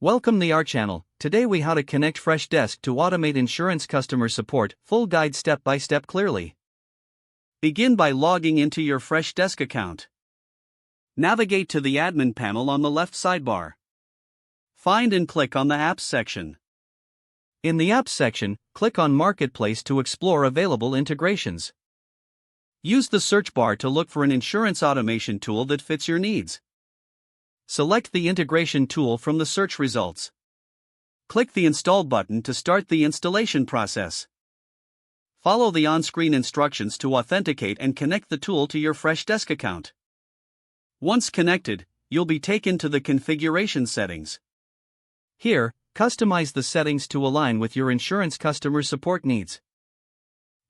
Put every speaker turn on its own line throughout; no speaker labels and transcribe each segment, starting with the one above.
Welcome to our channel. Today we how to connect Freshdesk to automate insurance customer support, full guide step by step clearly. Begin by logging into your Freshdesk account. Navigate to the admin panel on the left sidebar. Find and click on the Apps section. In the Apps section, click on Marketplace to explore available integrations. Use the search bar to look for an insurance automation tool that fits your needs. Select the integration tool from the search results. Click the Install button to start the installation process. Follow the on-screen instructions to authenticate and connect the tool to your Freshdesk account. Once connected, you'll be taken to the configuration settings. Here, customize the settings to align with your insurance customer support needs.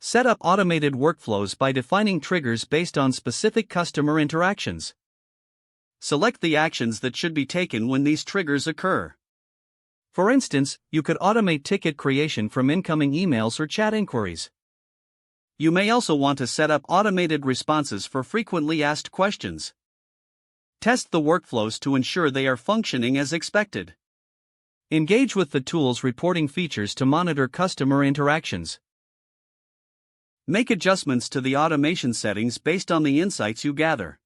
Set up automated workflows by defining triggers based on specific customer interactions. Select the actions that should be taken when these triggers occur. For instance, you could automate ticket creation from incoming emails or chat inquiries. You may also want to set up automated responses for frequently asked questions. Test the workflows to ensure they are functioning as expected. Engage with the tool's reporting features to monitor customer interactions. Make adjustments to the automation settings based on the insights you gather.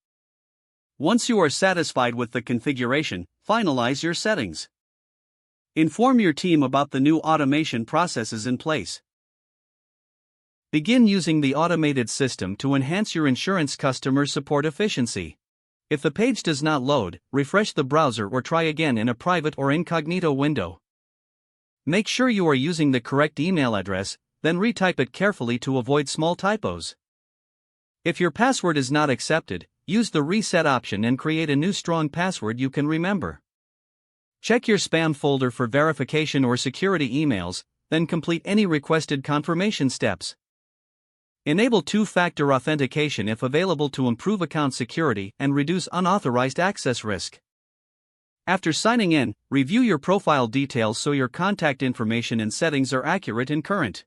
Once you are satisfied with the configuration, finalize your settings. Inform your team about the new automation processes in place. Begin using the automated system to enhance your insurance customer support efficiency. If the page does not load, refresh the browser or try again in a private or incognito window. Make sure you are using the correct email address, then retype it carefully to avoid small typos. If your password is not accepted, use the reset option and create a new strong password you can remember. Check your spam folder for verification or security emails, then complete any requested confirmation steps. Enable two-factor authentication if available to improve account security and reduce unauthorized access risk. After signing in, review your profile details so your contact information and settings are accurate and current.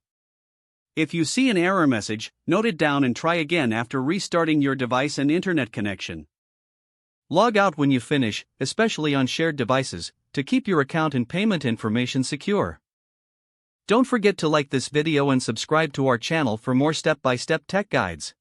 If you see an error message, note it down and try again after restarting your device and internet connection. Log out when you finish, especially on shared devices, to keep your account and payment information secure. Don't forget to like this video and subscribe to our channel for more step-by-step tech guides.